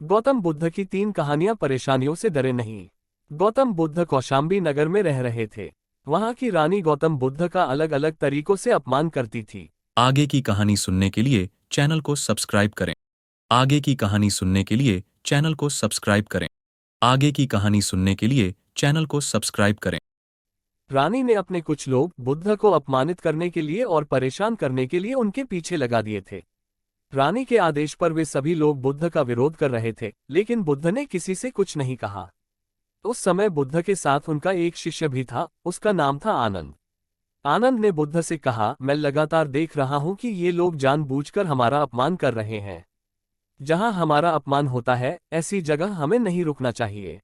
गौतम बुद्ध की 3 कहानियां परेशानियों से डरे नहीं। गौतम बुद्ध कौशाम्बी नगर में रह रहे थे। वहां की रानी गौतम बुद्ध का अलग अलग तरीकों से अपमान करती थी। आगे की कहानी सुनने के लिए चैनल को सब्सक्राइब करें। आगे की कहानी सुनने के लिए चैनल को सब्सक्राइब करें। आगे की कहानी सुनने के लिए चैनल को सब्सक्राइब करें। रानी ने अपने कुछ लोग बुद्ध को अपमानित करने के लिए और परेशान करने के लिए उनके पीछे लगा दिए थे। रानी के आदेश पर वे सभी लोग बुद्ध का विरोध कर रहे थे, लेकिन बुद्ध ने किसी से कुछ नहीं कहा। उस समय बुद्ध के साथ उनका एक शिष्य भी था, उसका नाम था आनंद। आनंद ने बुद्ध से कहा, मैं लगातार देख रहा हूं कि ये लोग जानबूझकर हमारा अपमान कर रहे हैं। जहां हमारा अपमान होता है, ऐसी जगह हमें नहीं रुकना चाहिए।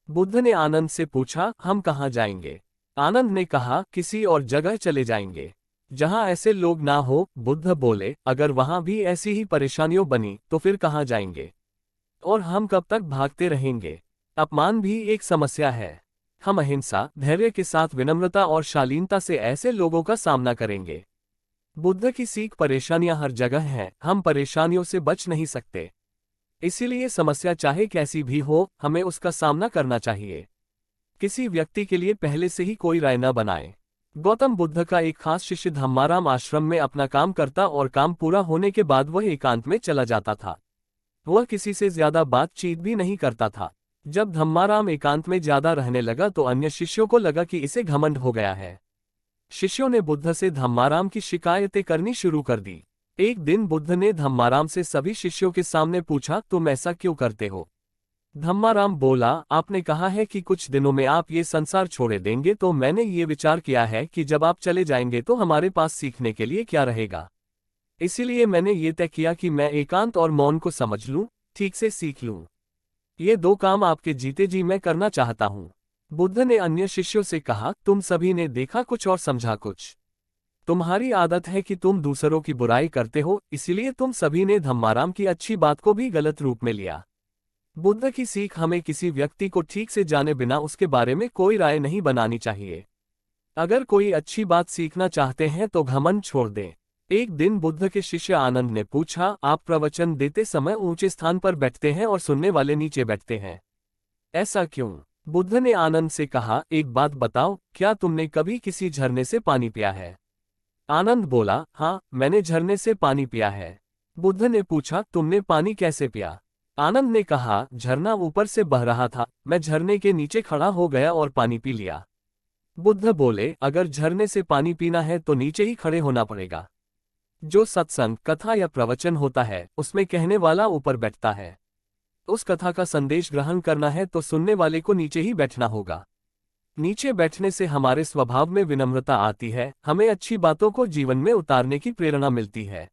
बुद्ध ने आनंद से पूछा, हम कहाँ जाएंगे? आनंद ने कहा, किसी और जगह चले जाएंगे जहां ऐसे लोग ना हो। बुद्ध बोले, अगर वहां भी ऐसी ही परेशानियां बनी तो फिर कहाँ जाएंगे? और हम कब तक भागते रहेंगे? अपमान भी एक समस्या है। हम अहिंसा, धैर्य के साथ विनम्रता और शालीनता से ऐसे लोगों का सामना करेंगे। बुद्ध की सीख, परेशानियां हर जगह हैं, हम परेशानियों से बच नहीं सकते। इसीलिए समस्या चाहे कैसी भी हो, हमें उसका सामना करना चाहिए। किसी व्यक्ति के लिए पहले से ही कोई राय न बनाएं। गौतम बुद्ध का एक खास शिष्य धम्माराम आश्रम में अपना काम करता और काम पूरा होने के बाद वह एकांत में चला जाता था। वह किसी से ज्यादा बातचीत भी नहीं करता था। जब धम्माराम एकांत में ज्यादा रहने लगा तो अन्य शिष्यों को लगा कि इसे घमंड हो गया है। शिष्यों ने बुद्ध से धम्माराम की शिकायतें करनी शुरू कर दी। एक दिन बुद्ध ने धम्माराम से सभी शिष्यों के सामने पूछा, तुम ऐसा क्यों करते हो? धम्माराम बोला, आपने कहा है कि कुछ दिनों में आप ये संसार छोड़ देंगे, तो मैंने ये विचार किया है कि जब आप चले जाएंगे तो हमारे पास सीखने के लिए क्या रहेगा। इसीलिए मैंने ये तय किया कि मैं एकांत और मौन को समझ लूं, ठीक से सीख लूं। ये 2 काम आपके जीते जी मैं करना चाहता हूं। बुद्ध ने अन्य शिष्यों से कहा, तुम सभी ने देखा कुछ और समझा कुछ। तुम्हारी आदत है कि तुम दूसरों की बुराई करते हो, इसीलिए तुम सभी ने धम्माराम की अच्छी बात को भी गलत रूप में लिया। बुद्ध की सीख हमें किसी व्यक्ति को ठीक से जाने बिना उसके बारे में कोई राय नहीं बनानी चाहिए। अगर कोई अच्छी बात सीखना चाहते हैं तो घमंड छोड़ दें। एक दिन बुद्ध के शिष्य आनंद ने पूछा, आप प्रवचन देते समय ऊंचे स्थान पर बैठते हैं और सुनने वाले नीचे बैठते हैं, ऐसा क्यों? बुद्ध ने आनंद से कहा, एक बात बताओ, क्या तुमने कभी किसी झरने से पानी पिया है? आनंद बोला, हाँ, मैंने झरने से पानी पिया है। बुद्ध ने पूछा, तुमने पानी कैसे पिया? आनंद ने कहा, झरना ऊपर से बह रहा था, मैं झरने के नीचे खड़ा हो गया और पानी पी लिया। बुद्ध बोले, अगर झरने से पानी पीना है तो नीचे ही खड़े होना पड़ेगा। जो सत्संग, कथा या प्रवचन होता है, उसमें कहने वाला ऊपर बैठता है। उस कथा का संदेश ग्रहण करना है तो सुनने वाले को नीचे ही बैठना होगा। नीचे बैठने से हमारे स्वभाव में विनम्रता आती है, हमें अच्छी बातों को जीवन में उतारने की प्रेरणा मिलती है।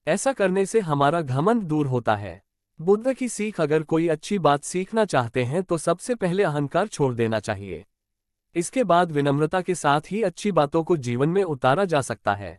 ऐसा करने से हमारा घमंड दूर होता है। बुद्ध की सीख, अगर कोई अच्छी बात सीखना चाहते हैं तो सबसे पहले अहंकार छोड़ देना चाहिए। इसके बाद विनम्रता के साथ ही अच्छी बातों को जीवन में उतारा जा सकता है।